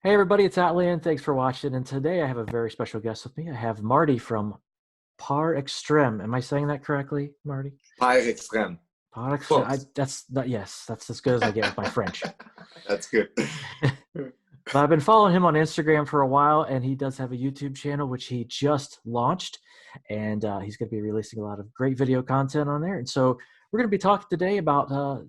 Hey everybody, it's Atlan. Thanks for watching. And today I have a very special guest with me. I have Marty from Pere Extreme. Am I saying that correctly, Marty? Pere Extreme. Pere Extreme. Close. Yes, that's as good as I get with my French. That's good. But I've been following him on Instagram for a while, and he does have a YouTube channel which he just launched, and he's going to be releasing a lot of great video content on there. And so we're going to be talking today about how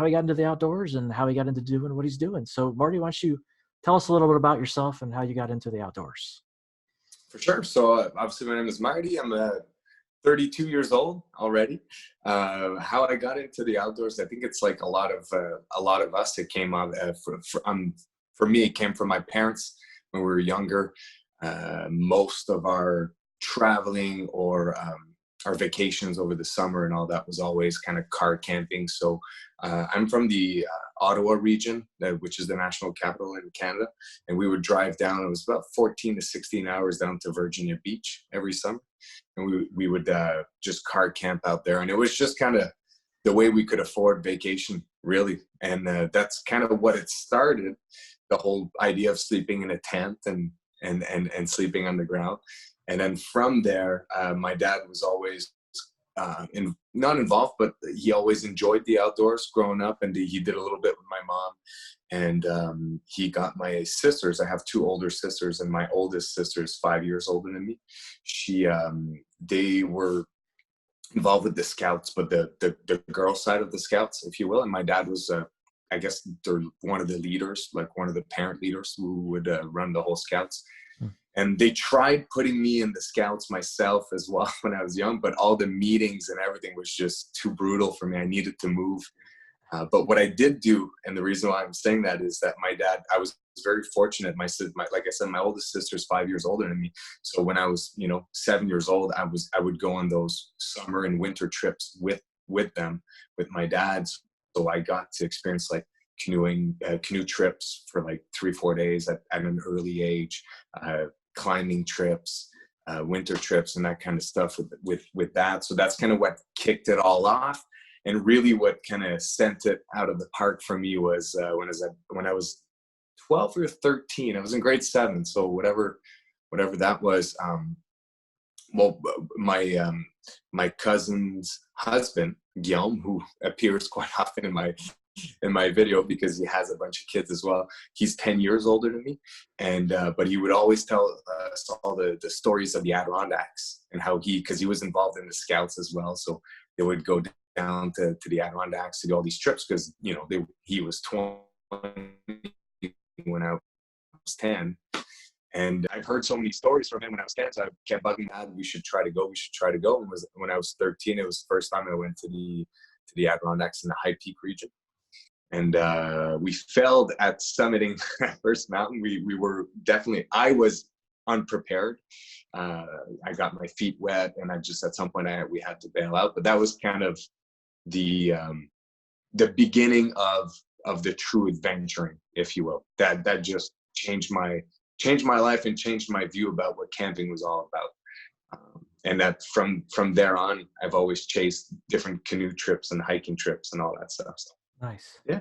he got into the outdoors and how he got into doing what he's doing. So Marty, why don't you tell us a little bit about yourself and how you got into the outdoors? For sure. So obviously my name is Marty. I'm 32 years old already. How I got into the outdoors, I think it's like a lot of us. It came out for me. It came from my parents when we were younger. Most of our traveling or our vacations over the summer and all that was always kind of car camping. So I'm from the Ottawa region, which is the national capital in Canada. And we would drive down, it was about 14 to 16 hours down to Virginia Beach every summer. And we would just car camp out there. And it was just kind of the way we could afford vacation, really. And that's kind of what it started, the whole idea of sleeping in a tent and sleeping on the ground. And then from there, my dad was always not involved, but he always enjoyed the outdoors growing up. And he did a little bit with my mom. And he got my sisters. I have two older sisters, and my oldest sister is 5 years older than me. They were involved with the Scouts, but the girl side of the Scouts, if you will. And my dad was, I guess, they're one of the leaders, like one of the parent leaders who would run the whole Scouts. And they tried putting me in the Scouts myself as well when I was young, but all the meetings and everything was just too brutal for me. I needed to move. But what I did do, and the reason why I'm saying that is that my dad, I was very fortunate. Like I said, my oldest sister's 5 years older than me. So when I was, 7 years old, I would go on those summer and winter trips with them, with my dad. So I got to experience like canoe trips for like 3-4 days at an early age, climbing trips, winter trips, and that kind of stuff with that. So that's kind of what kicked it all off. And really what kind of sent it out of the park for me was when I was 12 or 13. I was in grade 7. So whatever that was, my cousin's husband, Guillaume, who appears quite often in my video because he has a bunch of kids as well. He's 10 years older than me. And, but he would always tell us all the stories of the Adirondacks and how because he was involved in the Scouts as well. So they would go down to the Adirondacks to do all these trips because, he was 20 when I was 10. And I've heard so many stories from him when I was 10, so I kept bugging Dad, we should try to go. And when I was 13, it was the first time I went to the Adirondacks in the High Peak region. And we failed at summiting that first mountain. I was unprepared. I got my feet wet, and at some point we had to bail out. But that was kind of the beginning of the true adventuring, if you will. That just changed my life and changed my view about what camping was all about. And that from there on, I've always chased different canoe trips and hiking trips and all that stuff. So. Nice. Yeah.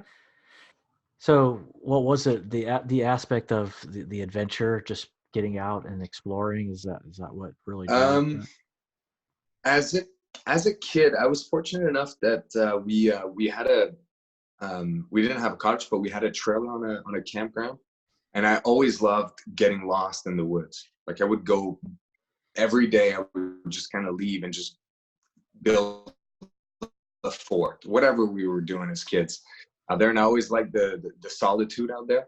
So what was it, the aspect of the adventure, just getting out and exploring? Is that what really as a kid, I was fortunate enough that we had we didn't have a cottage, but we had a trailer on a campground. And I always loved getting lost in the woods. Like I would go every day. I would just kind of leave and just build a fort, whatever we were doing as kids out there. And I always liked the solitude out there.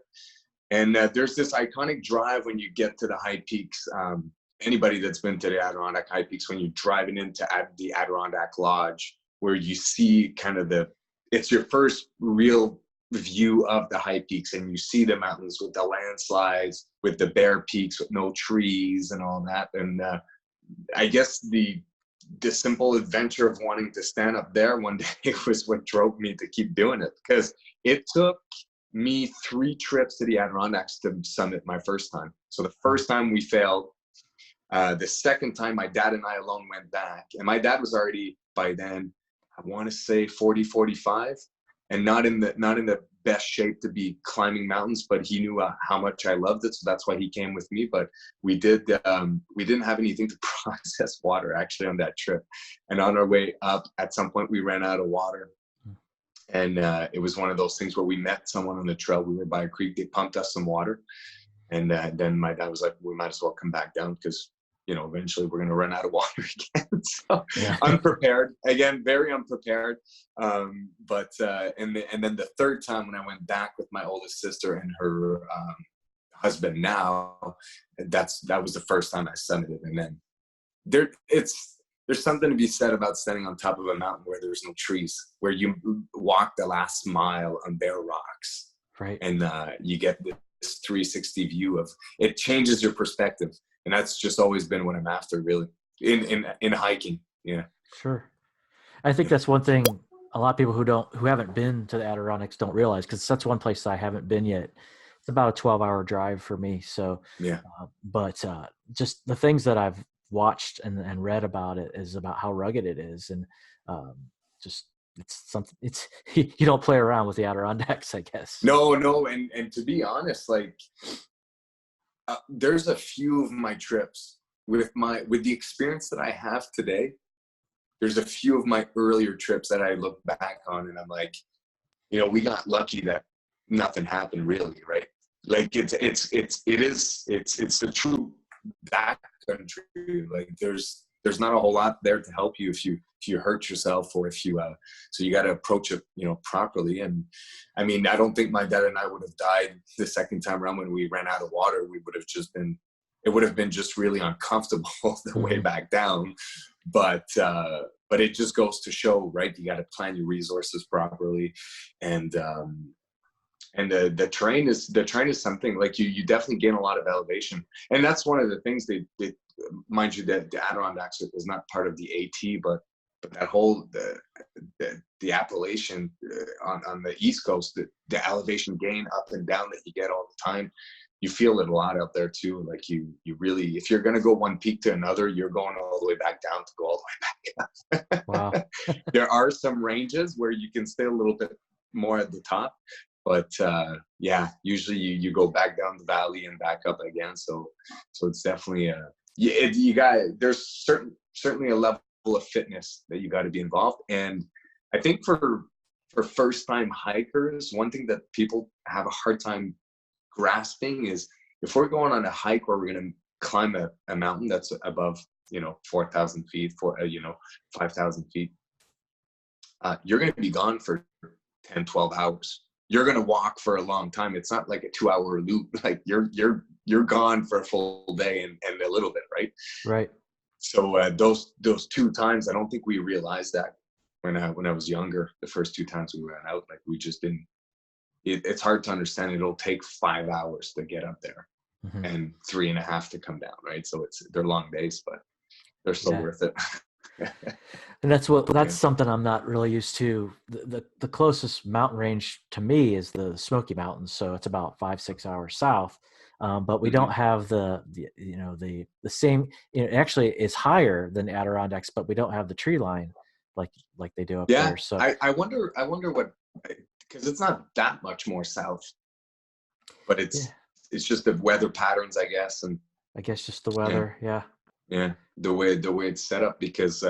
And there's this iconic drive when you get to the high peaks. Anybody that's been to the Adirondack high peaks, when you're driving into the Adirondack Lodge, where you see kind of it's your first real view of the high peaks, and you see the mountains with the landslides, with the bare peaks, with no trees and all that. And I guess the simple adventure of wanting to stand up there one day was what drove me to keep doing it, because it took me 3 trips to the Adirondacks to summit my first time. So the first time we failed. The second time, my dad and I alone went back, and my dad was already by then, I want to say 40, 45. and not in the best shape to be climbing mountains, but he knew how much I loved it, so that's why he came with me. But we didn't have anything to process water actually on that trip, and on our way up, at some point we ran out of water. And it was one of those things where we met someone on the trail. We were by a creek. They pumped us some water. And then my dad was like, we might as well come back down because, you know, eventually we're going to run out of water again. So Yeah. Unprepared. Again, very unprepared. And then the third time when I went back with my oldest sister and her husband now, that was the first time I summited. And then there's something to be said about standing on top of a mountain where there's no trees, where you walk the last mile on bare rocks. Right. And you get this 360 view of it. Changes your perspective. And that's just always been what I'm after, really, in hiking. Yeah. Sure. I think that's one thing a lot of people who haven't been to the Adirondacks don't realize, because that's one place I haven't been yet. It's about a 12-hour drive for me. So, yeah. But just the things that I've watched and read about it is about how rugged it is, and just it's something. It's you don't play around with the Adirondacks, I guess. No, and to be honest, like there's a few of my trips with the experience that I have today. There's a few of my earlier trips that I look back on, and I'm like, you know, we got lucky that nothing happened, really, right? Like it's the true backcountry. Like there's not a whole lot there to help you if you hurt yourself, or if you so you got to approach it, you know, properly. And I mean, I don't think my dad and I would have died the second time around when we ran out of water. It would have been just really uncomfortable the way back down. But it just goes to show, right? You got to plan your resources properly, and the terrain is something like you definitely gain a lot of elevation, and that's one of the things they mind you, that the Adirondacks is not part of the AT, but that whole the Appalachian on the East Coast, the elevation gain up and down that you get all the time, you feel it a lot out there too. Like you really, if you're gonna go one peak to another, you're going all the way back down to go all the way back up. Wow. There are some ranges where you can stay a little bit more at the top, but yeah, usually you go back down the valley and back up again. So it's definitely there's certainly a level of fitness that you got to be involved. And I think for first time hikers, one thing that people have a hard time grasping is, if we're going on a hike where we're going to climb a mountain that's above, 4,000 feet, 5,000 feet, you're going to be gone for 10, 12 hours. You're going to walk for a long time. It's not like a 2-hour loop. Like you're gone for a full day and a little bit, right? Right. So those 2 times, I don't think we realized that when I was younger. The first 2 times we ran out, like we just didn't. It's hard to understand. It'll take 5 hours to get up there, mm-hmm. and 3.5 to come down, right? So they're long days, but they're still worth it. And that's something I'm not really used to. The closest mountain range to me is the Smoky Mountains, so it's about 5-6 hours south. But we mm-hmm. don't have the same. It actually is higher than Adirondacks, but we don't have the tree line like they do up there. So I wonder what, because it's not that much more south, but it's just the weather patterns, I guess, and I guess just the weather, yeah, the way it's set up. Because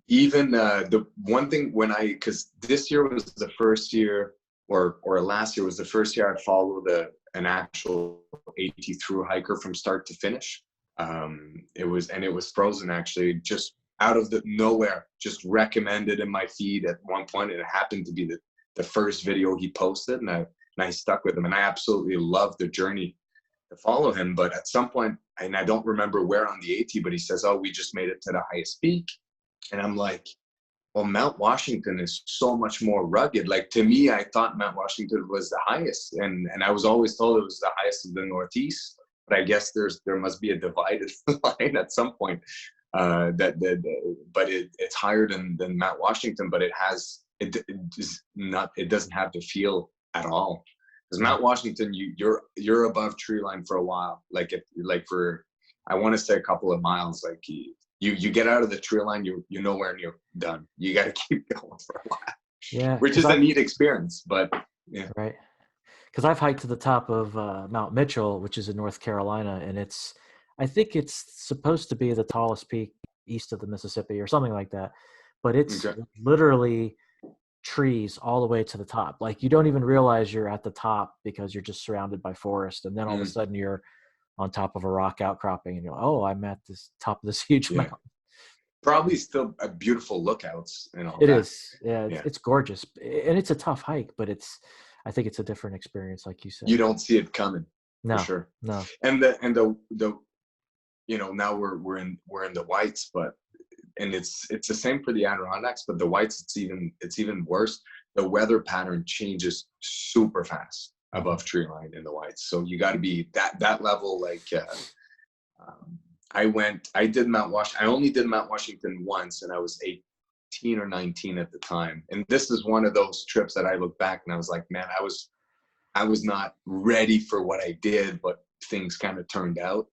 even the one thing because this year was the first year, or last year was the first year I followed an actual AT through hiker from start to finish. It was frozen, actually, just out of the nowhere, just recommended in my feed at one point, and it happened to be the first video he posted, and I stuck with him, and I absolutely loved the journey to follow him. But at some point, and I don't remember where on the AT, but he says, "Oh, we just made it to the highest peak," and I'm like, well, Mount Washington is so much more rugged. Like, to me, I thought Mount Washington was the highest, and I was always told it was the highest of the Northeast. But I guess there must be a divided line at some point. But it's higher than Mount Washington, but it doesn't have the feel at all. Because Mount Washington, you're above tree line for a while. For I want to say a couple of miles. Like you get out of the tree line, you're nowhere near done. You got to keep going for a while. Yeah, which is a neat experience. But yeah, right. Because I've hiked to the top of Mount Mitchell, which is in North Carolina, and I think it's supposed to be the tallest peak east of the Mississippi or something like that. But it's okay. literally trees all the way to the top. Like you don't even realize you're at the top because you're just surrounded by forest, and then all of a Mm, sudden you're on top of a rock outcropping, and you're like, oh, I'm at this top of this huge yeah, mountain. probably still a beautiful lookouts and all It that. is, yeah, Yeah, it's gorgeous, and it's a tough hike, but I think it's a different experience, like you said. you don't see it coming for No, sure. no, And the you know, now we're in the whites, but and it's the same for the Adirondacks, but the whites it's even worse. The weather pattern changes super fast mhm. above tree line in the whites, so you got to be that level. Like I did I only did Mount Washington once, and I was 18 or 19 at the time. And this is one of those trips that I look back and I was like, man, I was not ready for what I did, but things kind of turned out.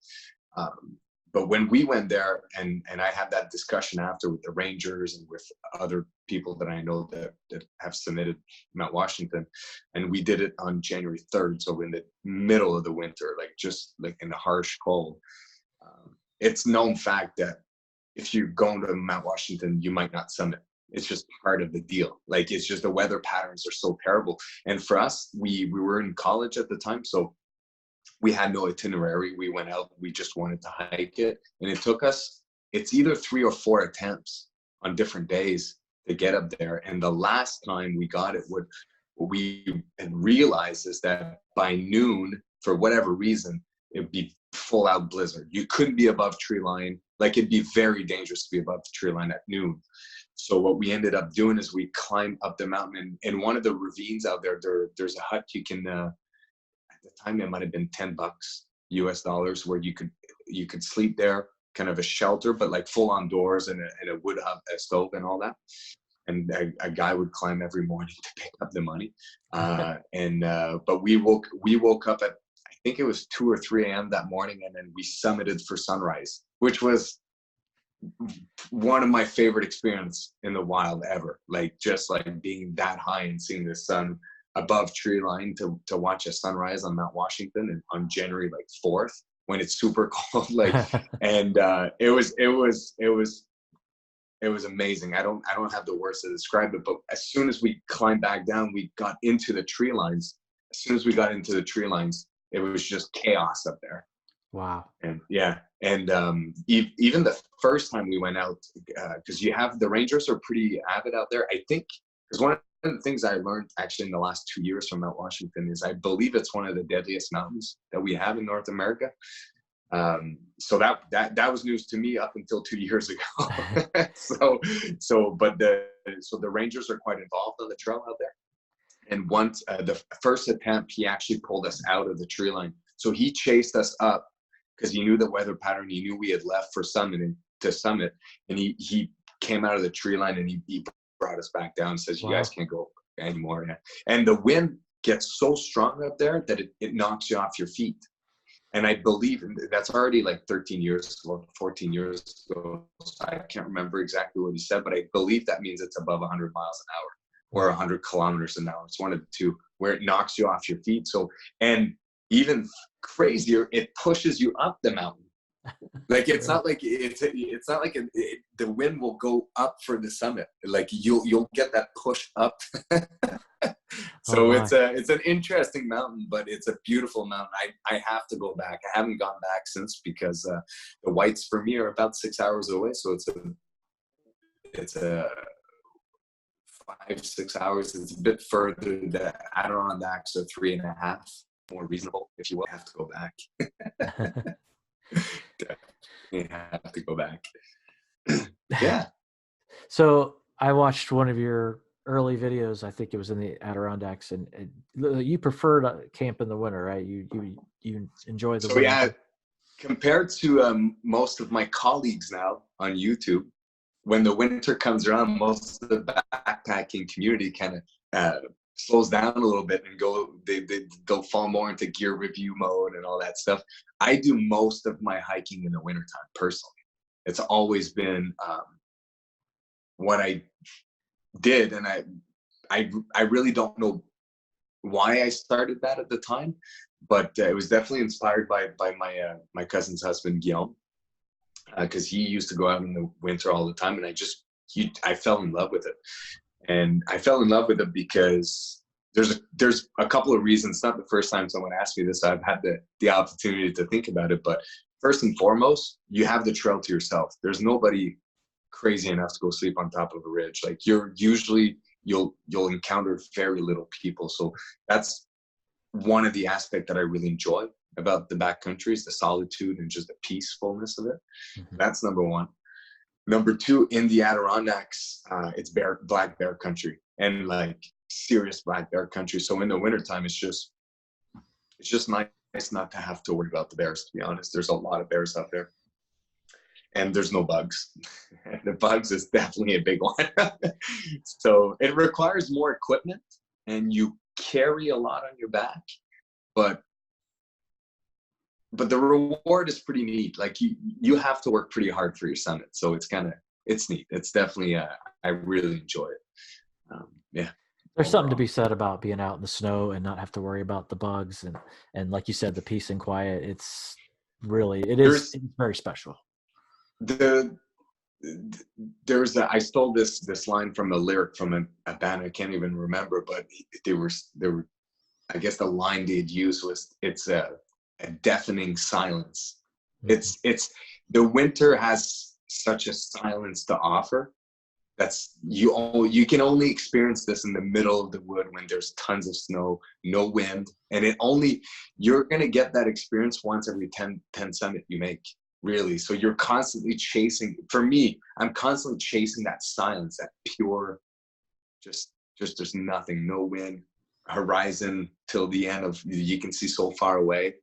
But when we went there, and I had that discussion after with the Rangers and with other people that I know that have submitted Mount Washington, and we did it on January 3rd, so in the middle of the winter, like just like in the harsh cold. It's known fact that if you're going to Mount Washington, you might not summit. It's just part of the deal. Like it's just the weather patterns are so terrible. And for us, we were in college at the time, so we had no itinerary. We went out, we just wanted to hike it. And it took us, it's either 3 or 4 attempts on different days to get up there. And the last time we got it, what we had realized is that by noon, for whatever reason, it'd be full out blizzard. You couldn't be above tree line. Like it'd be very dangerous to be above the tree line at noon. So what we ended up doing is we climbed up the mountain, and in one of the ravines out there's a hut you can, at the time it might have been $10 US dollars, where you could sleep there, kind of a shelter, but like full on doors and a wood hut, a stove and all that. And a guy would climb every morning to pick up the money. But we woke up at, I think it was 2 or 3 a.m. that morning, and then we summited for sunrise, which was one of my favorite experience in the wild ever. Like just like being that high and seeing the sun above tree line to watch a sunrise on Mount Washington and on January like 4th when it's super cold. Like, and it was amazing. I don't have the words to describe it, but as soon as we climbed back down, we got into the tree lines. As soon as we got into the tree lines, it was just chaos up there. Wow. And yeah, and even the first time we went out, because you have the Rangers are pretty avid out there. I think because one of the things I learned actually in the last 2 years from Mount Washington is I believe it's one of the deadliest mountains that we have in North America. So that was news to me up until 2 years ago. But the Rangers are quite involved on the trail out there. And once the first attempt, he actually pulled us out of the tree line. So he chased us up because he knew the weather pattern. He knew we had left for summit, and he came out of the tree line, and he brought us back down and says, "You guys can't go anymore." Yeah. And the wind gets so strong up there that it knocks you off your feet. And I believe that's already like 13 years ago, 14 years ago. So I can't remember exactly what he said, but I believe that means it's above 100 miles an hour or 100 kilometers an hour. It's one of the two where it knocks you off your feet. So, and even crazier, it pushes you up the mountain. Like it's not like the wind will go up for the summit. Like you'll get that push up. So it's an interesting mountain, but it's a beautiful mountain. I have to go back. I haven't gone back since because the whites for me are about 6 hours away. So it's a 5-6 hours. It's a bit further. The Adirondacks are 3.5, more reasonable, if you will. I have to go back. Definitely have to go back. Yeah. So I watched one of your early videos. I think it was in the Adirondacks, and you prefer to camp in the winter, right? You enjoy the winter. Yeah, compared to most of my colleagues now on YouTube, when the winter comes around, most of the backpacking community kind of slows down a little bit and they'll fall more into gear review mode and all that stuff. I do most of my hiking in the wintertime personally. It's always been what I did, and I really don't know why I started that at the time, but it was definitely inspired by my my cousin's husband Guillaume, because he used to go out in the winter all the time, and I fell in love with it. And I fell in love with it because there's a couple of reasons. It's not the first time someone asked me this. I've had the opportunity to think about it, but first and foremost, you have the trail to yourself. There's nobody crazy enough to go sleep on top of a ridge. Like you'll encounter very little people. So that's one of the aspects that I really enjoy about the backcountry, is the solitude and just the peacefulness of it. Mm-hmm. That's number one. Number two, in the Adirondacks, it's black bear country, and like serious black bear country. So in the wintertime, it's just nice not to have to worry about the bears, to be honest. There's a lot of bears out there, and there's no bugs. The bugs is definitely a big one. So it requires more equipment, and you carry a lot on your back, but the reward is pretty neat. Like you have to work pretty hard for your summit. So it's neat. It's definitely, I really enjoy it. Yeah. There's something to be said about being out in the snow and not have to worry about the bugs. And like you said, the peace and quiet, it's very special. I stole this line from a lyric from a band I can't even remember, but they were, I guess the line they'd use was, it's a deafening silence. Mm-hmm. It's the winter has such a silence to offer. That's you can only experience this in the middle of the wood when there's tons of snow, no wind, and you're gonna get that experience once every 10 summit you make, really. So you're constantly chasing. For me, I'm constantly chasing that silence, that pure, just there's nothing, no wind, horizon till the end of, you can see so far away.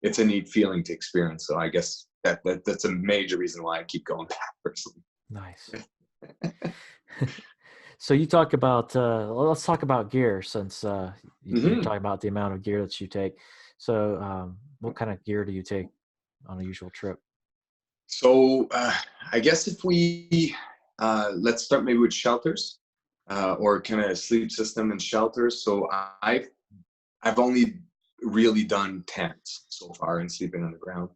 It's a neat feeling to experience. So I guess that's a major reason why I keep going back personally. Nice. So you talk about, let's talk about gear, since you're talking about the amount of gear that you take. So what kind of gear do you take on a usual trip? So I guess if we, let's start maybe with shelters, or kind of sleep system and shelters. So I've only really done tents so far and sleeping on the ground.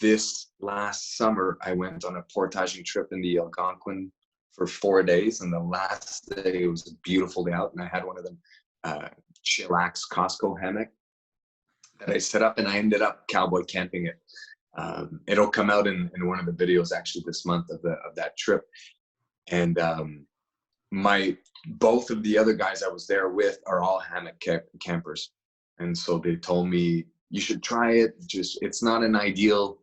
This last summer, I went on a portaging trip in the Algonquin for 4 days, and the last day, it was a beautiful day out, and I had one of them chillax Costco hammock that I set up, and I ended up cowboy camping it. It'll come out in one of the videos actually this month of that trip. And both of the other guys I was there with are all hammock campers. And so they told me, you should try it. It's not an ideal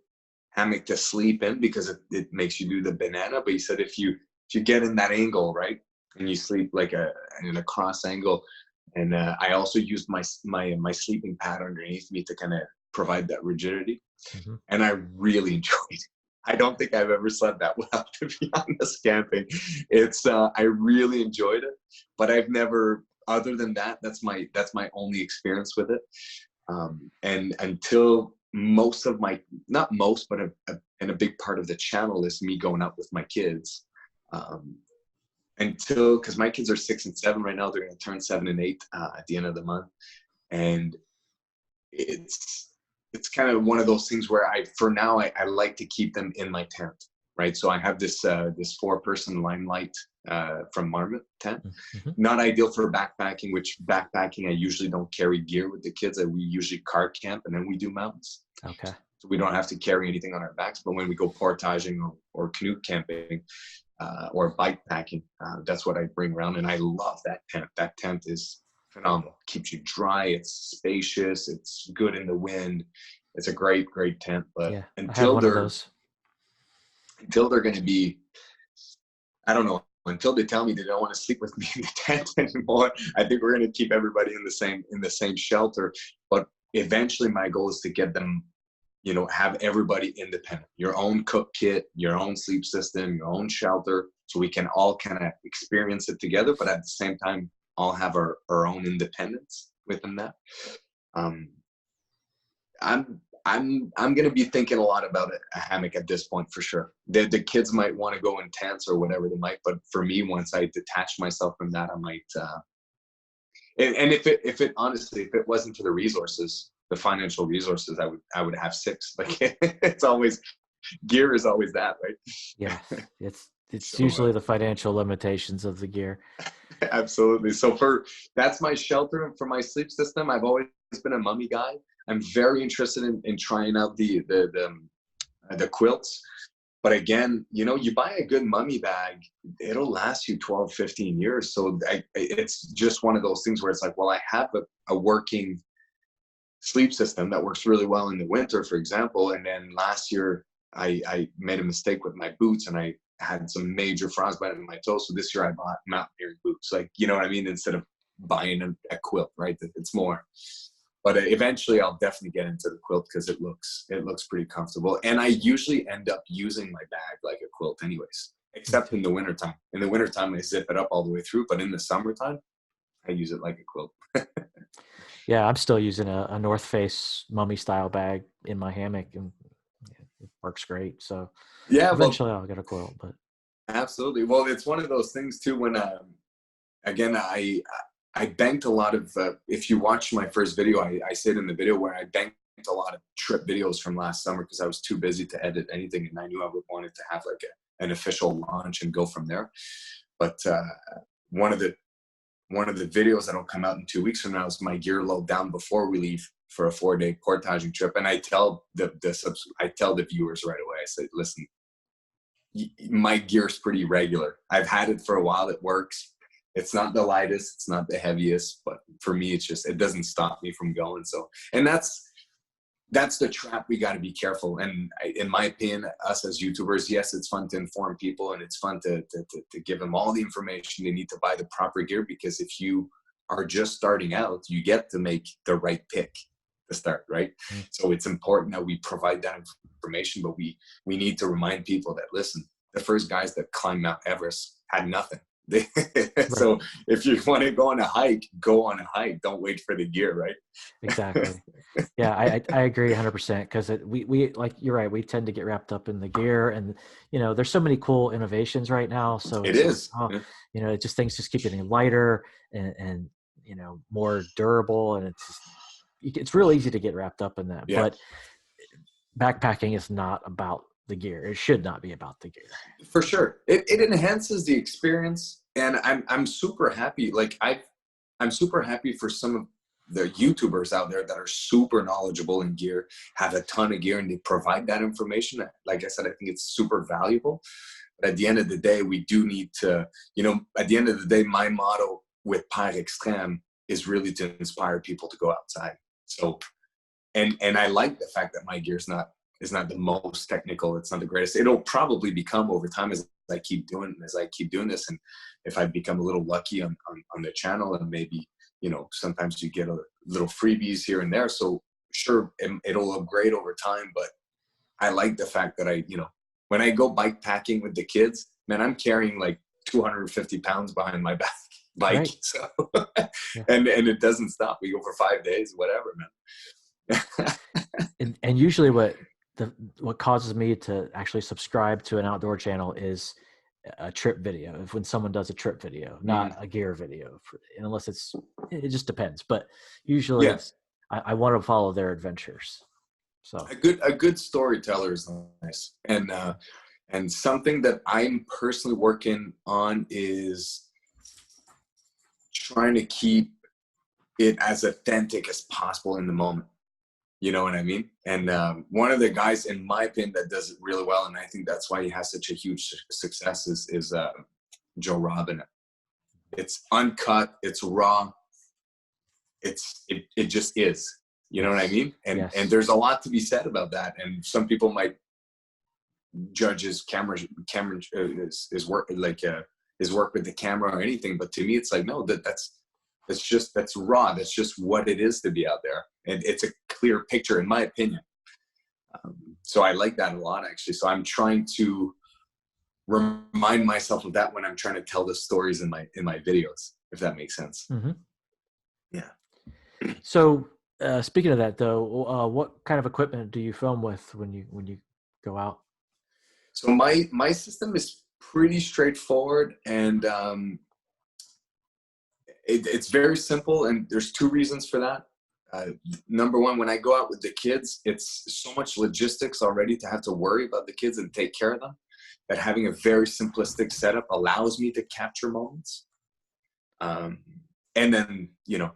hammock to sleep in because it makes you do the banana. But he said, if you get in that angle, right, and you sleep like in a cross angle, and I also used my sleeping pad underneath me to kind of provide that rigidity. Mm-hmm. And I really enjoyed it. I don't think I've ever slept that well, to be honest, camping. I really enjoyed it, but I've never, other than that, that's my only experience with it. And until most of my, not most, but and a big part of the channel is me going out with my kids. Because my kids are 6 and 7 right now, they're going to turn 7 and 8 at the end of the month. And it's kind of one of those things where for now, I like to keep them in my tent, right? So I have this 4-person Limelight from Marmot tent. Mm-hmm. Not ideal for backpacking, which backpacking, I usually don't carry gear with the kids. We usually car camp, and then we do mountains. Okay. So we don't have to carry anything on our backs. But when we go portaging or canoe camping or bike packing, that's what I bring around. And I love that tent. That tent is phenomenal. Keeps you dry. It's spacious. It's good in the wind. It's a great tent. But yeah, until they're going to be, I don't know, until they tell me they don't want to sleep with me in the tent anymore, I think we're going to keep everybody in the same shelter. But eventually my goal is to get them, have everybody independent, your own cook kit, your own sleep system, your own shelter, so we can all kind of experience it together, but at the same time, all have our own independence within that. I'm going to be thinking a lot about a hammock at this point for sure. The kids might want to go in tents or whatever they might, but for me, once I detach myself from that, I might. And if it honestly, if it wasn't for the resources, the financial resources, I would have 6. Like it's always, gear is always that, right? Yeah, it's So, usually the financial limitations of the gear. Absolutely. So that's my shelter, and for my sleep system, I've always been a mummy guy. I'm very interested in trying out the quilts. But again, you know, you buy a good mummy bag, it'll last you 12, 15 years. So it's just one of those things where it's like, well, I have a working sleep system that works really well in the winter, for example. And then last year I made a mistake with my boots and I had some major frostbite in my toes. So this year I bought mountaineering boots, like, you know what I mean? Instead of buying a quilt, right? It's more. But eventually I'll definitely get into the quilt because it looks pretty comfortable. And I usually end up using my bag like a quilt anyways, except in the wintertime. In the wintertime, I zip it up all the way through. But in the summertime, I use it like a quilt. Yeah, I'm still using a North Face mummy style bag in my hammock, and it works great. So Yeah, eventually I'll get a quilt. But absolutely. Well, it's one of those things too when, again, I banked a lot of, if you watch my first video, I said in the video where I banked a lot of trip videos from last summer because I was too busy to edit anything. And I knew I would wanted to have like an official launch and go from there. But one of the videos that'll come out in 2 weeks from now is my gear load down before we leave for a 4-day portaging trip. And I tell the viewers right away, I say, listen, my gear's pretty regular. I've had it for a while. It works. It's not the lightest, it's not the heaviest, but for me, it doesn't stop me from going. So, and that's the trap. We got to be careful. And in my opinion, us as YouTubers, yes, it's fun to inform people and it's fun to give them all the information they need to buy the proper gear, because if you are just starting out, you get to make the right pick to start, right? Mm-hmm. So it's important that we provide that information, but we need to remind people that, listen, the first guys that climbed Mount Everest had nothing. So if you want to go on a hike, go on a hike. Don't wait for the gear, right? Exactly. Yeah, I agree 100% because we like, you're right. We tend to get wrapped up in the gear, and you know, there's so many cool innovations right now. So it is, you know, things just keep getting lighter and you know, more durable, and it's real easy to get wrapped up in that. Yeah. But backpacking is not about the gear. It should not be about the gear. For sure. It enhances the experience, and I'm super happy. Like I'm super happy for some of the YouTubers out there that are super knowledgeable in gear, have a ton of gear, and they provide that information. Like I said, I think it's super valuable. But at the end of the day, we do need to, you know, at the end of the day, my motto with Pere Extreme is really to inspire people to go outside. So, and I like the fact that my gear is not the most technical. It's not the greatest. It'll probably become over time as I keep doing this. And if I become a little lucky on the channel, and maybe, you know, sometimes you get a little freebies here and there. So sure, it'll upgrade over time. But I like the fact that you know, when I go bike packing with the kids, man, I'm carrying like 250 pounds behind my bike. Right. So, yeah. and it doesn't stop. We go for 5 days, whatever, man. and usually what causes me to actually subscribe to an outdoor channel is a trip video. When someone does a trip video, not a gear video, unless it just depends. But usually I want to follow their adventures. So a good storyteller is nice. And something that I'm personally working on is trying to keep it as authentic as possible in the moment. You know what I mean? And one of the guys, in my opinion, that does it really well, and I think that's why he has such a huge success, is Joe Rogan. It's uncut, it's raw, it just is. You know what I mean? And and there's a lot to be said about that. And some people might judge his his work, like his work with the camera or anything, but to me, it's like, no, that's raw. That's just what it is to be out there. And it's a clear picture, in my opinion. So I like that a lot, actually. So I'm trying to remind myself of that when I'm trying to tell the stories in my videos, if that makes sense. Mm-hmm. Yeah. So Speaking of that, though, what kind of equipment do you film with when you go out? So my system is pretty straightforward, and it's very simple. And there's two reasons for that. Number one, when I go out with the kids, it's so much logistics already to have to worry about the kids and take care of them, that having a very simplistic setup allows me to capture moments. And then, you know,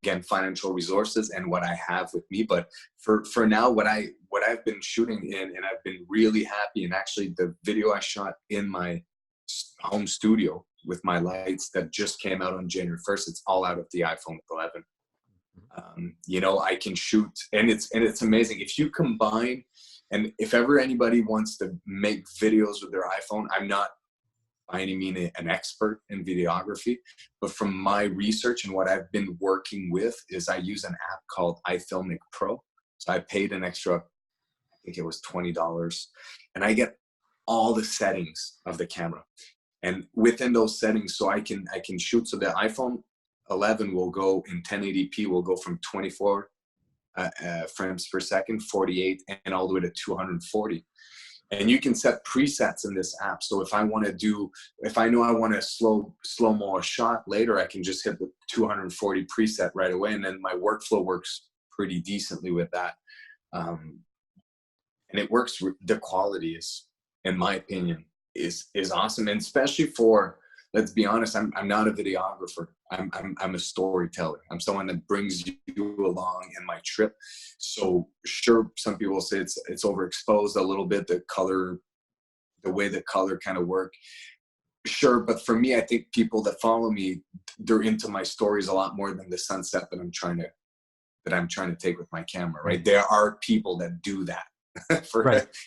again, financial resources and what I have with me. But for now, what I've been shooting in, and I've been really happy, and actually the video I shot in my home studio with my lights that just came out on January 1st, it's all out of the iPhone 11. You know, I can shoot, and it's amazing if you combine. And if ever anybody wants to make videos with their iPhone, I'm not by any means an expert in videography, but from my research and what I've been working with is I use an app called iFilmic Pro. So I paid an extra, I think it was $20, and I get all the settings of the camera. And within those settings, so I can shoot. So the iPhone 11 will go in 1080p, will go from 24 frames per second, 48, and all the way to 240. And you can set presets in this app. So if I want to do, if I know I want to slow-mo a shot later, I can just hit the 240 preset right away. And then my workflow works pretty decently with that. And it works, the quality is, in my opinion, is awesome. And especially for, let's be honest, I'm not a videographer. I'm a storyteller. I'm someone that brings you along in my trip. So sure, some people say it's overexposed a little bit, the color, the way the color kind of work. Sure, but for me, I think people that follow me, they're into my stories a lot more than the sunset that I'm trying to take with my camera, right? There are people that do that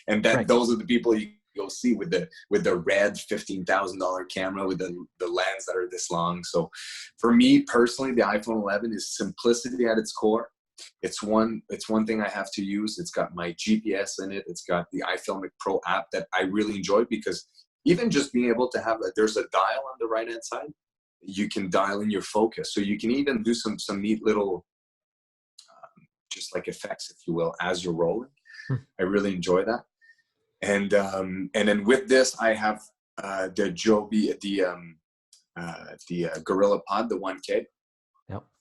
and that those are the people you'll see with the red $15,000 camera with the lens that are this long. So for me personally, the iPhone 11 is simplicity at its core. It's one thing I have to use. It's got my GPS in it. It's got the iFilmic Pro app that I really enjoy, because even just being able to have there's a dial on the right hand side, you can dial in your focus. So you can even do some neat little just like effects, if you will, as you're rolling. I really enjoy that. And then with this, I have the Joby, the Gorilla Pod, the 1K,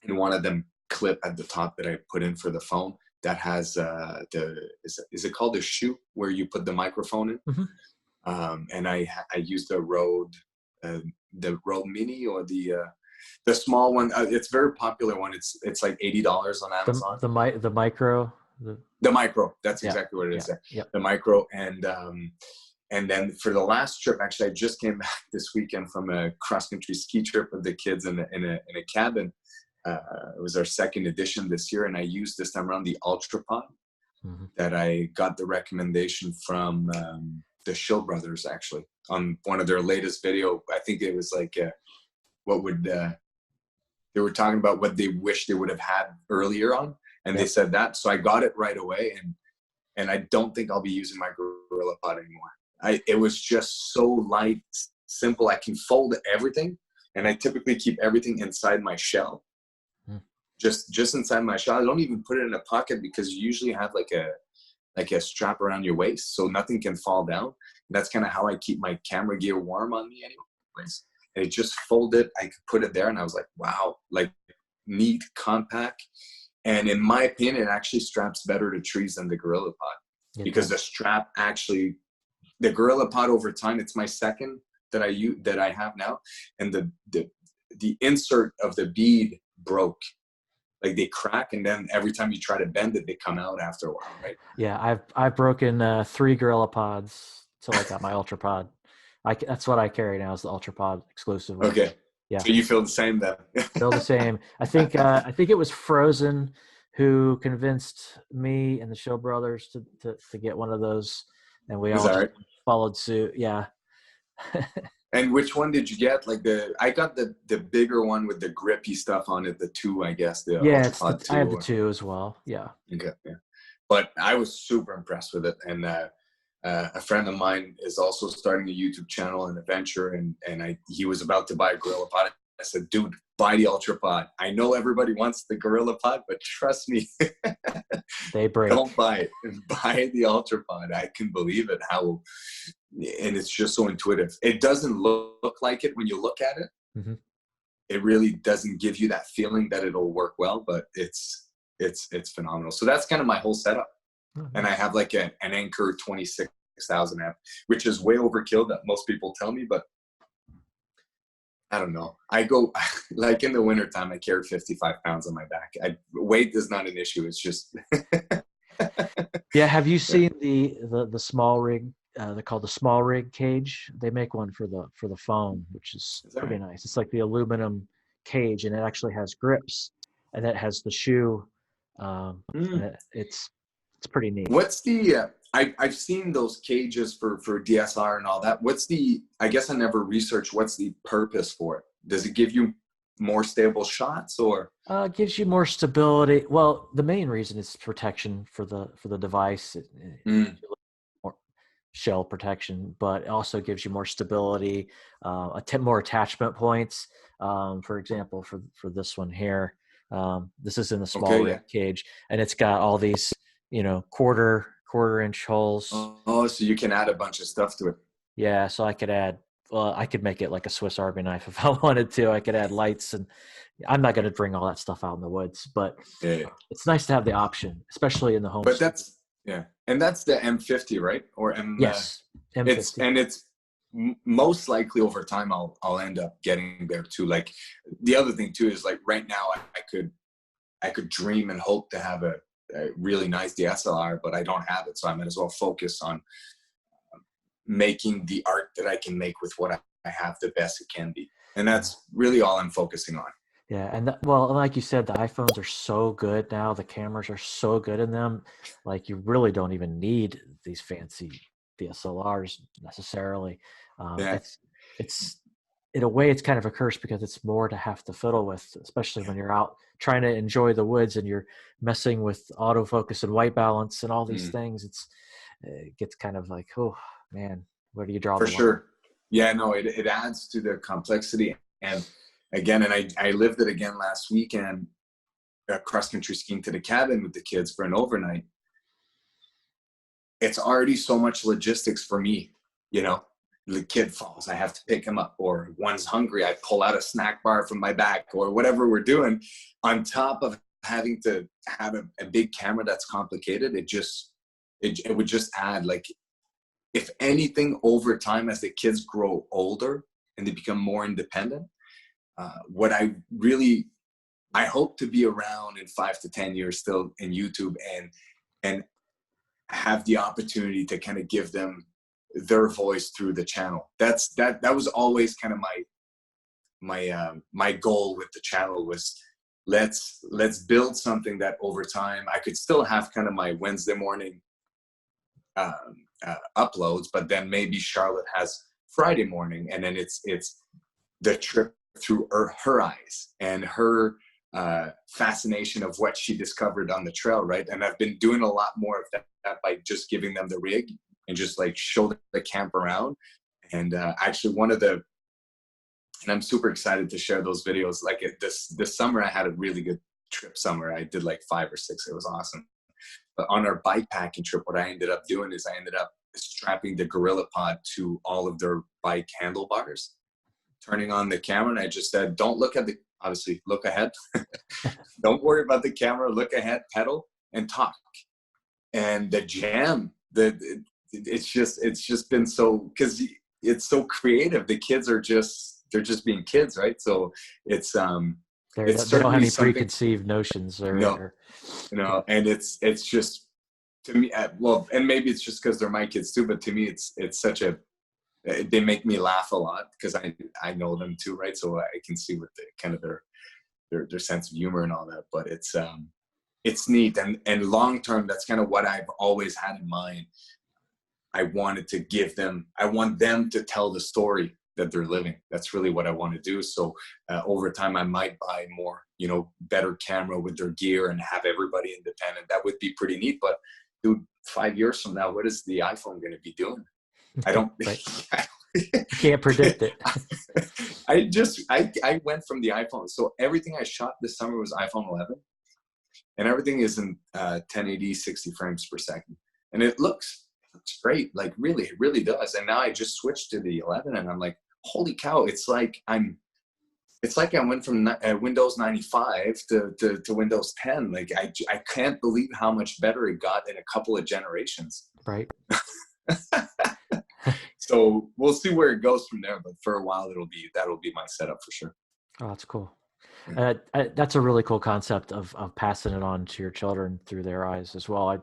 and one of them clip at the top that I put in for the phone that has is it called the shoe where you put the microphone in? And I use the Rode Mini, or the small one. It's a very popular one. It's like $80 on Amazon. The micro. The micro, that's exactly what it is. The micro. And then for the last trip, actually, I just came back this weekend from a cross-country ski trip with the kids in a cabin. It was our second edition this year, and I used this time around the Ultra Pod that I got the recommendation from the Shill brothers, actually, on one of their latest video. I think it was like they were talking about what they wish they would have had earlier on. And they said that, so I got it right away, and I don't think I'll be using my Gorilla Pod anymore. It was just so light, simple. I can fold everything, and I typically keep everything inside my shell, just inside my shell. I don't even put it in a pocket, because you usually have like a strap around your waist, so nothing can fall down. And that's kind of how I keep my camera gear warm on me, anyways. And it just folded. I could put it there, and I was like, wow, like neat, compact. And in my opinion, it actually straps better to trees than the Gorilla Pod, because the strap actually, the Gorilla Pod over time, it's my second that I have now, and the insert of the bead broke, like they crack, and then every time you try to bend it, they come out after a while, right? Yeah, I've broken 3 Gorilla Pods till I got my Ultra Pod. That's what I carry now, is the Ultra Pod exclusively. Okay. Yeah. So you feel the same then? Feel the same. I think it was Frozen who convinced me and the Show brothers to get one of those, and we all followed suit. Yeah. And which one did you get? Like I got the bigger one with the grippy stuff on it, the 2, I guess. I have the 2 as well. Yeah. Okay. Yeah. But I was super impressed with it, and a friend of mine is also starting a YouTube channel and a venture, and he was about to buy a Gorilla Pod. said, dude, buy the Ultra Pod. I know everybody wants the Gorilla Pod, but trust me, They break. don't buy it. Buy the Ultra Pod. I can believe it. And it's just so intuitive. It doesn't look like it when you look at it. Mm-hmm. It really doesn't give you that feeling that it'll work well, but it's phenomenal. So that's kind of my whole setup. Mm-hmm. And I have like an Anker 26,000 amp, which is way overkill that most people tell me, but I don't know. I go, like in the wintertime, I carry 55 pounds on my back. Weight is not an issue. It's just. Yeah. Have you seen the SmallRig? They're called the SmallRig cage. They make one for the phone, which is pretty nice. It's like the aluminum cage, and it actually has grips, and it has the shoe. And it's pretty neat. What's the? I've seen those cages for DSLR and all that. I guess I never researched what's the purpose for it. Does it give you more stable shots, or? It gives you more stability. Well, the main reason is protection for the device. More shell protection, but it also gives you more stability, more attachment points. For example, for this one here, this is in the SmallRig cage, and it's got all these, quarter-inch holes. Oh, so you can add a bunch of stuff to it. Yeah, so I could make it like a Swiss Army knife if I wanted to. I could add lights, and I'm not going to bring all that stuff out in the woods, but it's nice to have the option, especially in the home. But that's and that's the M50, right? Or yes, M50. It's most likely over time I'll end up getting there too. Like the other thing too is like right now I could dream and hope to have a really nice DSLR, but I don't have it, so I might as well focus on making the art that I can make with what I have the best it can be, and that's really all I'm focusing on. Yeah, and like you said, the iPhones are so good now. The cameras are so good in them. Like you really don't even need these fancy DSLRs necessarily. It's in a way it's kind of a curse because it's more to have to fiddle with, especially when you're out trying to enjoy the woods and you're messing with autofocus and white balance and all these things. It gets kind of like, oh man, where do you draw the line? For sure. Yeah, no, it adds to the complexity. And again, and I lived it again last weekend, cross-country skiing to the cabin with the kids for an overnight. It's already so much logistics for me, the kid falls, I have to pick him up, or one's hungry, I pull out a snack bar from my back, or whatever we're doing, on top of having to have a big camera that's complicated. It would just add, like, if anything, over time as the kids grow older and they become more independent, what I hope to be around in 5 to 10 years still in YouTube and have the opportunity to kind of give them their voice through the channel. That was always kind of my goal with the channel was let's build something that over time I could still have kind of my Wednesday morning uploads, but then maybe Charlotte has Friday morning, and then it's the trip through her eyes and her fascination of what she discovered on the trail, right? And I've been doing a lot more of that by just giving them the rig and just like show the camp around. And actually and I'm super excited to share those videos. Like this summer, I had a really good trip summer. I did like 5 or 6. It was awesome. But on our bike packing trip, what I ended up doing is I ended up strapping the Gorilla Pod to all of their bike handlebars, turning on the camera, and I just said, don't look at obviously look ahead. Don't worry about the camera, look ahead, pedal, and talk. And the jam, it's just been so, because it's so creative. The kids they're just being kids, right? So it's they don't have any preconceived notions no, and it's just, to me, well, and maybe it's just because they're my kids too, but to me it's such they make me laugh a lot because I know them too, right? So I can see what kind of their sense of humor and all that. But it's neat, and long term, that's kind of what I've always had in mind. I want them to tell the story that they're living. That's really what I want to do. So over time, I might buy more, better camera with their gear and have everybody independent. That would be pretty neat. But dude, 5 years from now, what is the iPhone going to be doing? I don't, You can't predict it. I went from the iPhone. So everything I shot this summer was iPhone 11, and everything is in 1080, 60 frames per second. And it looks great. Like really, it really does. And now I just switched to the 11 and I'm like, holy cow. It's like I went from Windows 95 to Windows 10. Like I can't believe how much better it got in a couple of generations. Right. So we'll see where it goes from there. But for a while, that'll be my setup for sure. Oh, that's cool. That's a really cool concept of passing it on to your children through their eyes as well.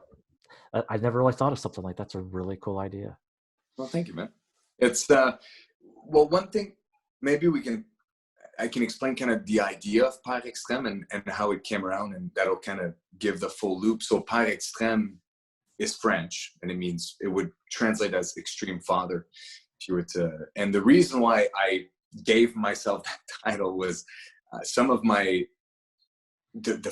I never really thought of something like that's a really cool idea. Well, thank you, man. It's well, one thing maybe I can explain kind of the idea of Pere Extreme and how it came around, and that'll kind of give the full loop. So Pere Extreme is French, and it would translate as extreme father if you were to. And the reason why I gave myself that title was some of the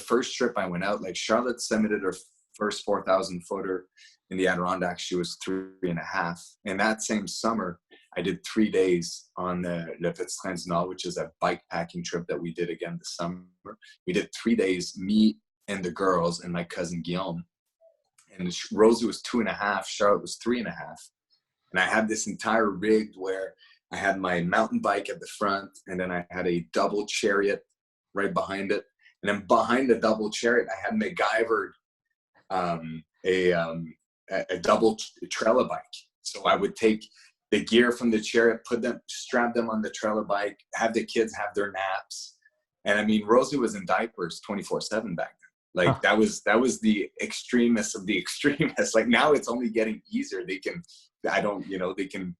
first trip I went out, like Charlotte submitted her first 4,000 footer in the Adirondacks. She was 3.5. And that same summer, I did 3 days on the Le Petit Train du Nord, which is a bike packing trip that we did again this summer. We did 3 days, me and the girls and my cousin Guillaume. And Rosie was 2.5, Charlotte was 3.5. And I had this entire rig where I had my mountain bike at the front, and then I had a double chariot right behind it. And then behind the double chariot, I had MacGyvered a double trailer bike. So I would take the gear from the chariot, strap them on the trailer bike, have the kids have their naps. And I mean, Rosie was in diapers 24/7 back then. Like that was the extremist of the extremists. Like now it's only getting easier. They can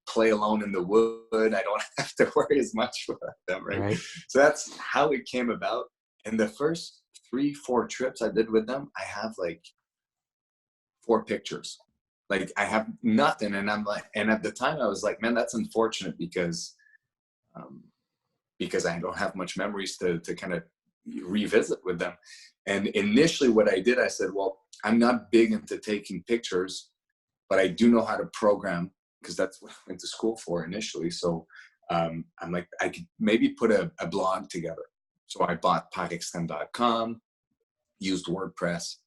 play alone in the wood. I don't have to worry as much about them, right? So that's how it came about. And the first 3-4 trips I did with them, I have like 4 pictures. Like I have nothing. And I'm like, and at the time I was like, man, that's unfortunate because I don't have much memories to kind of revisit with them. And initially what I did, I said, well, I'm not big into taking pictures, but I do know how to program because that's what I went to school for initially. So I'm like, I could maybe put a blog together. So I bought portaging.com, used WordPress,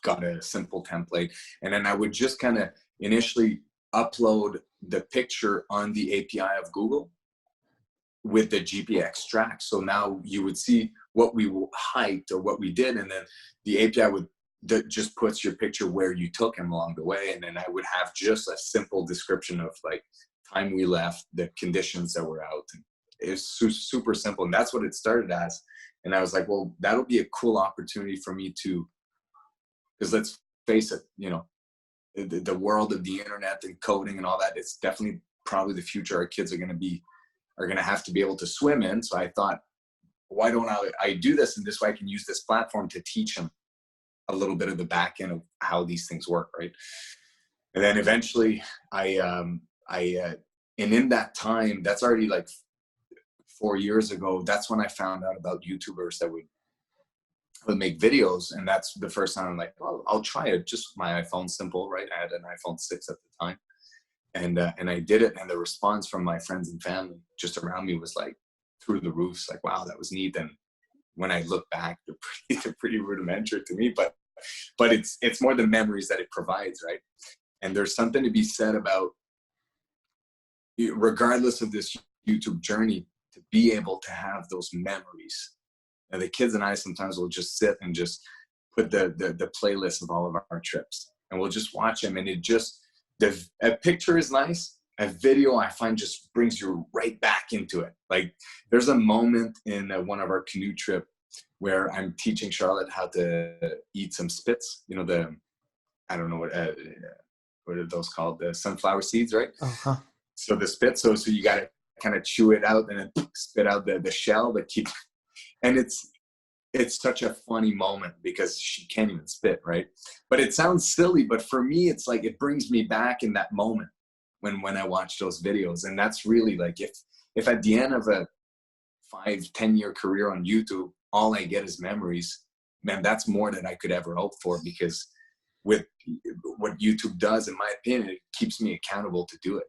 got a simple template, and then I would just kind of initially upload the picture on the API of Google with the GPX track. So now you would see what we hiked or what we did, and then the API that just puts your picture where you took him along the way, and then I would have just a simple description of like time we left, the conditions that were out. And it was super simple, and that's what it started as. And I was like, well, that'll be a cool opportunity for me to, because let's face it, you know, the world of the internet and coding and all that, it's definitely probably the future our kids are going to have to be able to swim in. So I thought, why don't I do this? And this way I can use this platform to teach them a little bit of the back end of how these things work, right? And then eventually and in that time, that's already like 4 years ago, that's when I found out about YouTubers that would make videos. And that's the first time I'm like, well, I'll try it just with my iPhone, simple, right? I had an iPhone 6 at the time. And I did it. And the response from my friends and family just around me was like through the roof. Like, wow, that was neat. And when I look back, they're pretty rudimentary to me, but it's more the memories that it provides, right? And there's something to be said about, regardless of this YouTube journey, to be able to have those memories. And the kids and I sometimes will just sit and just put the playlist of all of our trips, and we'll just watch them. And a picture is nice. A video I find just brings you right back into it. Like there's a moment in one of our canoe trip where I'm teaching Charlotte how to eat some spits. You know, I don't know what are those called? The sunflower seeds, right? Uh-huh. So the spit, so you got to kind of chew it out and then spit out the shell, but and it's such a funny moment because she can't even spit, right? But it sounds silly, but for me, it's like, it brings me back in that moment when I watch those videos. And that's really like, if at the end of a 5-10 year career on YouTube, all I get is memories, man, that's more than I could ever hope for, because with what YouTube does, in my opinion, it keeps me accountable to do it.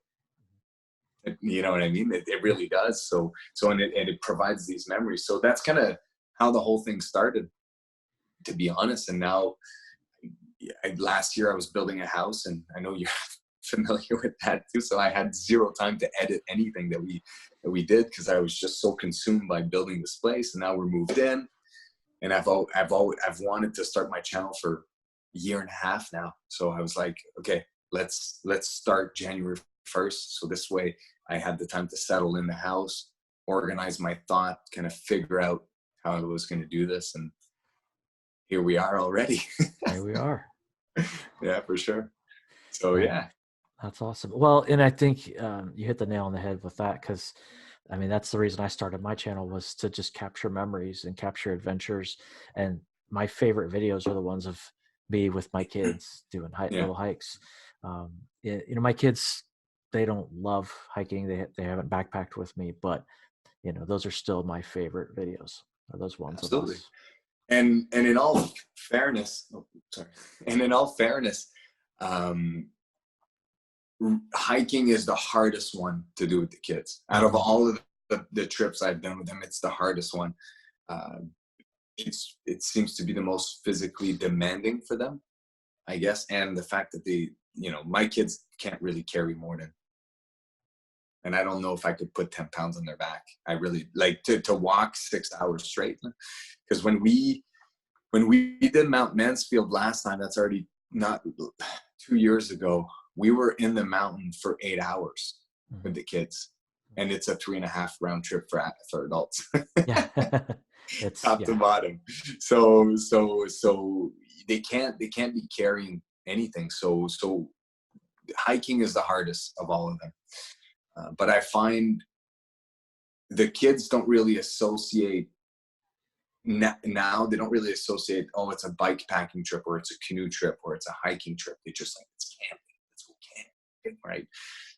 You know what I mean? It really does. So and it provides these memories. So that's kind of how the whole thing started, to be honest. And now, last year I was building a house, and I know you're familiar with that too. So I had zero time to edit anything that we did, because I was just so consumed by building this place. And now we're moved in, and I've wanted to start my channel for a year and a half now. So I was like, okay, let's start January 1st. So this way I had the time to settle in the house, organize my thought, kind of figure out how I was going to do this. And here we are already. Here we are. Yeah, for sure. So yeah. That's awesome. Well, and I think you hit the nail on the head with that, because I mean, that's the reason I started my channel, was to just capture memories and capture adventures. And my favorite videos are the ones of me with my kids doing little hikes. You know, my kids, they don't love hiking. They haven't backpacked with me, but you know, those are still my favorite videos. Are those ones? Absolutely. Of us. And in all fairness, hiking is the hardest one to do with the kids. Out of all of the trips I've done with them, it's the hardest one. It seems to be the most physically demanding for them, I guess. And the fact that my kids can't really carry more than, and I don't know if I could put 10 pounds on their back. I really like to walk 6 hours straight. Because when we did Mount Mansfield last time, that's already not 2 years ago, we were in the mountain for 8 hours with the kids. And it's a 3.5 round trip for adults. Yeah. It's top to bottom. So they can't be carrying anything. So hiking is the hardest of all of them. But I find the kids don't really associate now. They don't really associate, oh, it's a bike packing trip, or it's a canoe trip, or it's a hiking trip. They just like, it's camping. Let's go camping, right?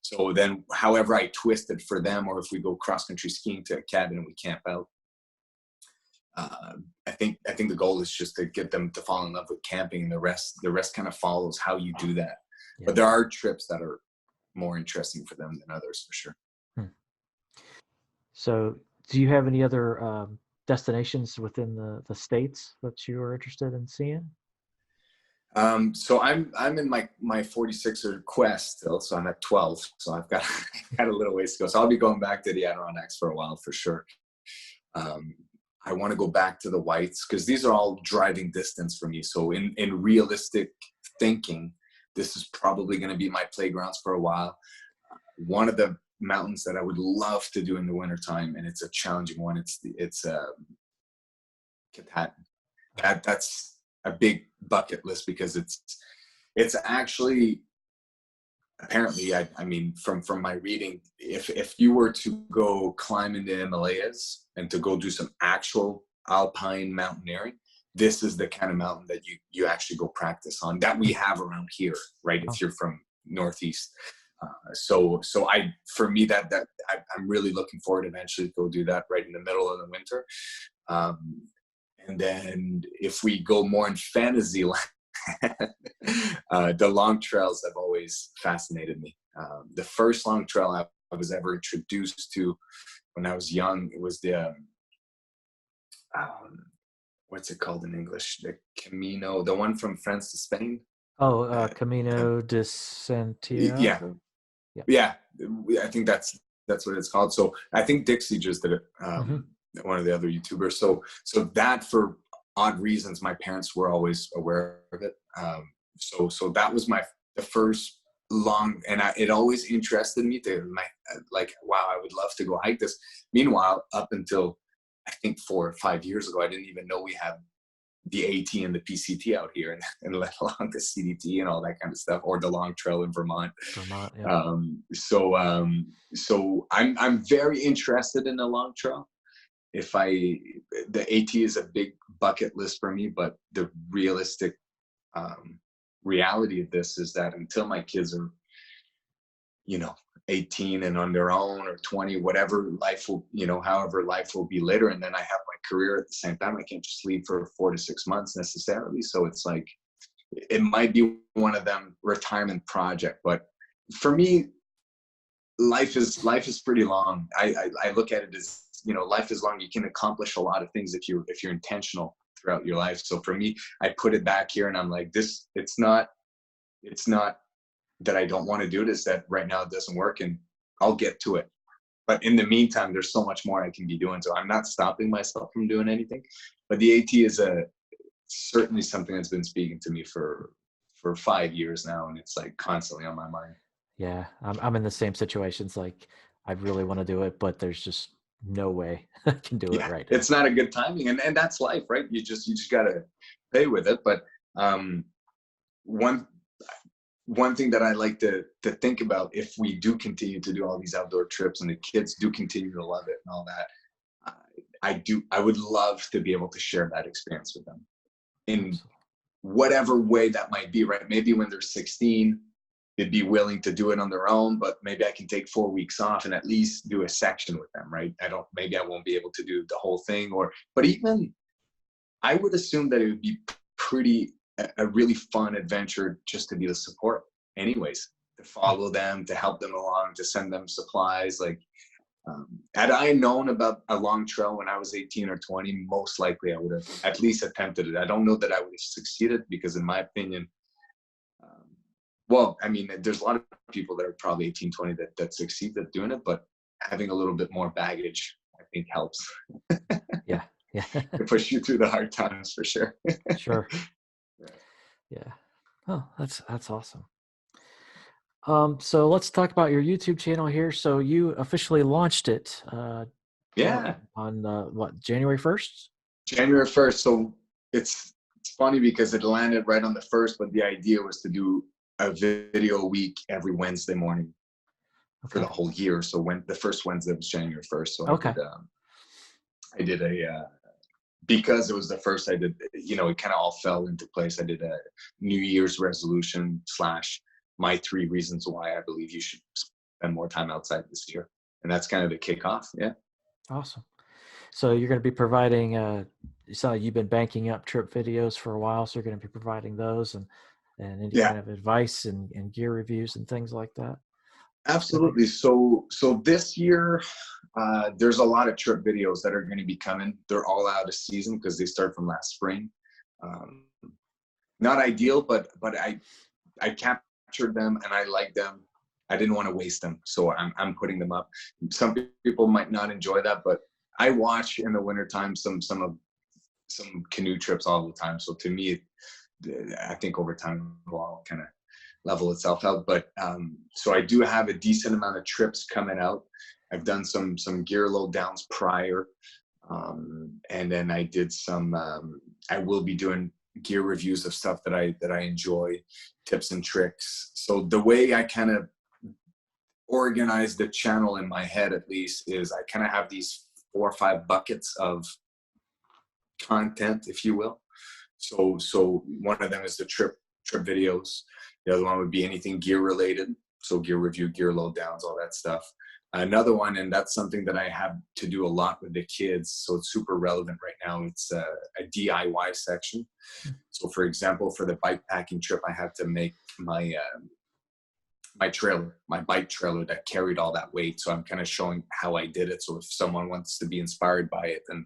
So then, however I twist it for them, or if we go cross country skiing to a cabin and we camp out, I think the goal is just to get them to fall in love with camping, and the rest kind of follows how you do that. Yeah. But there are trips that are more interesting for them than others, for sure. So do you have any other destinations within the states that you are interested in seeing? So I'm in my 46er quest still, so I'm at 12, so I've got a little ways to go. So I'll be going back to the Adirondacks for a while, for sure. I want to go back to the Whites, because these are all driving distance for me. So in realistic thinking, this is probably going to be my playgrounds for a while. One of the mountains that I would love to do in the wintertime, and it's a challenging one, it's Katahdin. That's a big bucket list, because it's actually, apparently, I mean, from my reading, if you were to go climb in the Himalayas and to go do some actual alpine mountaineering, this is the kind of mountain that you actually go practice on, that we have around here, right? If you're from Northeast. So for me, that I'm really looking forward eventually to go do that right in the middle of the winter. And then if we go more in fantasy land, the long trails have always fascinated me. The first long trail I was ever introduced to when I was young, it was the what's it called in English? The Camino, the one from France to Spain. Oh, Camino de Santiago. Yeah. I think that's what it's called. So I think Dixie just did it. One of the other YouTubers. So that, for odd reasons, my parents were always aware of it. So that was the first long, and it always interested me wow, I would love to go hike this. Meanwhile, up until I think 4 or 5 years ago, I didn't even know we have the AT and the PCT out here, and let alone the CDT and all that kind of stuff, or the long trail in Vermont. Yeah. So I'm very interested in the long trail. The AT is a big bucket list for me, but the realistic reality of this is that until my kids are, 18 and on their own, or 20, whatever life will, however life will be later, and then I have my career at the same time, I can't just leave for 4 to 6 months necessarily. So it's like, it might be one of them retirement project, but for me, life is pretty long. I look at it as, you know, life is long. You can accomplish a lot of things if you're intentional throughout your life. So for me, I put it back here and I'm like, this, it's not that I don't want to do it. It's that right now it doesn't work and I'll get to it. But in the meantime, there's so much more I can be doing. So I'm not stopping myself from doing anything. But the AT is certainly something that's been speaking to me for 5 years now. And it's like constantly on my mind. Yeah, I'm in the same situations. Like, I really want to do it, but there's just no way I can do it right now. It's not a good timing, and that's life, right? You just gotta pay with it. But one thing that I like to think about, if we do continue to do all these outdoor trips and the kids do continue to love it and all that, I would love to be able to share that experience with them in whatever way that might be, right? Maybe when they're 16, they'd be willing to do it on their own, but maybe I can take 4 weeks off and at least do a section with them, right? Maybe I won't be able to do the whole thing, but even I would assume that it would be a really fun adventure just to be the support anyways, to follow them, to help them along, to send them supplies. Like, had I known about a long trail when I was 18 or 20, most likely I would have at least attempted it. I don't know that I would have succeeded because in my opinion, well, I mean, there's a lot of people that are probably 18, 20 that succeed at doing it, but having a little bit more baggage, I think, helps. Yeah. To push you through the hard times for sure. Sure. Yeah. Oh, that's awesome. So let's talk about your YouTube channel here. So you officially launched it. On what, January 1st? January 1st. So it's funny because it landed right on the 1st, but the idea was to do a video a week every Wednesday morning for the whole year. So when the first Wednesday was January 1st. So I did because it was the first, I did, you know, it kind of all fell into place. I did a New Year's resolution / my 3 reasons why I believe you should spend more time outside this year. And that's kind of the kickoff. Yeah. Awesome. So you're going to be providing, so you've been banking up trip videos for a while. So you're going to be providing those and any kind of advice and gear reviews and things like that. Absolutely. So this year, there's a lot of trip videos that are going to be coming. They're all out of season because they start from last spring. Not ideal, but I captured them and I like them. I didn't want to waste them, so I'm putting them up. Some people might not enjoy that, but I watch in the wintertime some canoe trips all the time. So to me, I think over time it will all kind of level itself out. But so I do have a decent amount of trips coming out. I've done some gear load downs prior, and then I did some. I will be doing gear reviews of stuff that I enjoy, tips and tricks. So the way I kind of organize the channel in my head, at least, is I kind of have these 4 or 5 buckets of content, if you will. So one of them is the trip videos. The other one would be anything gear related. So gear review, gear load downs, all that stuff. Another one, and that's something that I have to do a lot with the kids, so it's super relevant right now. It's a DIY section. So for example, for the bike packing trip, I had to make my bike trailer that carried all that weight. So I'm kind of showing how I did it. So if someone wants to be inspired by it, then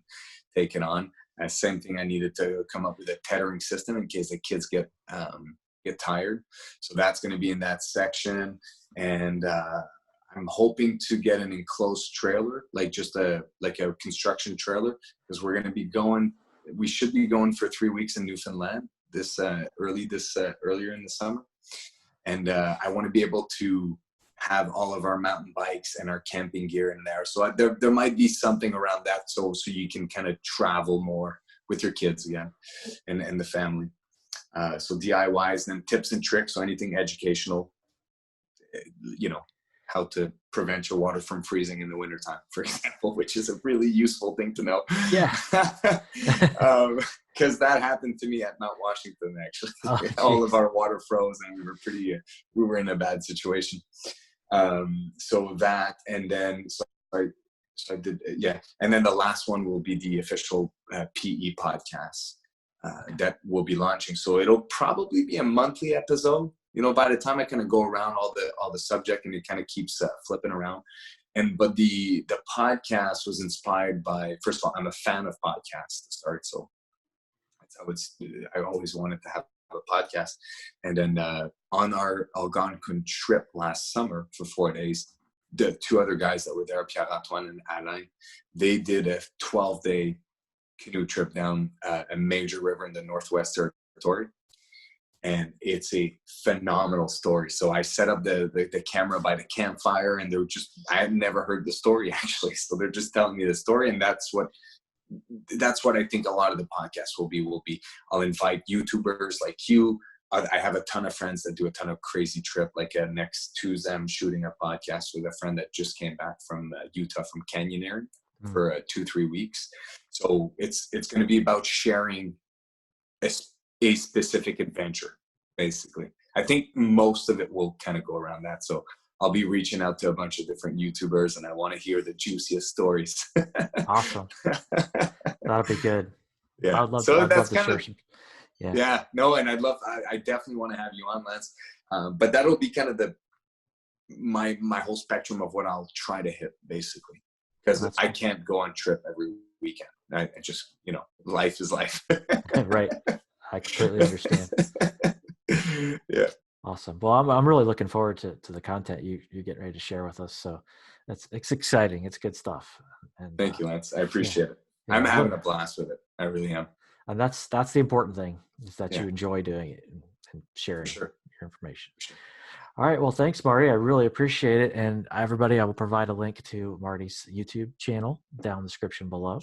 take it on. Same thing, I needed to come up with a tethering system in case the kids get tired. So that's going to be in that section. And I'm hoping to get an enclosed trailer, like just a construction trailer, because we should be going for 3 weeks in Newfoundland earlier in the summer. And I want to be able to have all of our mountain bikes and our camping gear in there. So there might be something around that, so you can kind of travel more with your kids again and the family. So DIYs, and then tips and tricks, so anything educational, you know, how to prevent your water from freezing in the wintertime, for example, which is a really useful thing to know. Yeah. Because that happened to me at Mount Washington, actually. Oh, all of our water froze and we were in a bad situation. So that, and then, I did, yeah. And then the last one will be the official PE podcast that we'll be launching. So it'll probably be a monthly episode, you know, by the time I kind of go around all the subject, and it kind of keeps flipping around. But the podcast was inspired by, first of all, I'm a fan of podcasts to start. So I always wanted to have a podcast. And then on our Algonquin trip last summer for 4 days, the two other guys that were there, Pierre-Antoine and Alain, they did a 12-day canoe trip down a major river in the Northwest Territory. And it's a phenomenal story. So I set up the camera by the campfire, and I had never heard the story actually. So they're just telling me the story. And that's what I think a lot of the podcasts will be. I'll invite YouTubers like you. I have a ton of friends that do a ton of crazy trip. Like next Tuesday, I'm shooting a podcast with a friend that just came back from Utah from canyoneering for 2-3 weeks. So it's going to be about sharing a specific adventure, basically. I think most of it will kind of go around that. So I'll be reaching out to a bunch of different YouTubers, and I want to hear the juiciest stories. Awesome. That'll be good. Yeah. I'd love So that's to kind share of, some. yeah, no, and I definitely want to have you on, Lance. But that'll be kind of my whole spectrum of what I'll try to hit, basically, because I can't go on trip every weekend. I just, you know, life is life. Right. I completely understand. Yeah. Awesome. Well, I'm really looking forward to the content you're getting ready to share with us. So it's exciting. It's good stuff. And thank you, Lance. I appreciate it. Yeah, I'm having a blast with it. I really am. And that's the important thing, is that you enjoy doing it and sharing your information. Sure. All right. Well, thanks, Marty. I really appreciate it. And everybody, I will provide a link to Marty's YouTube channel down in the description below.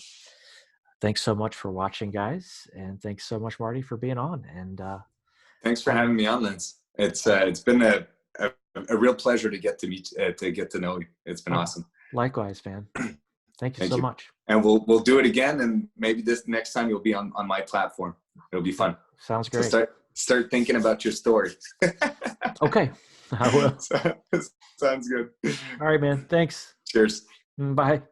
Thanks so much for watching, guys. And thanks so much, Marty, for being on. And thanks for having me on, Lance. It's been a real pleasure to get to know you. It's been awesome. Likewise, man. Thank you so much. And we'll do it again, and maybe this next time you'll be on my platform. It'll be fun. Sounds great. So start thinking about your story. Okay, I will. Sounds good. All right, man. Thanks. Cheers. Bye.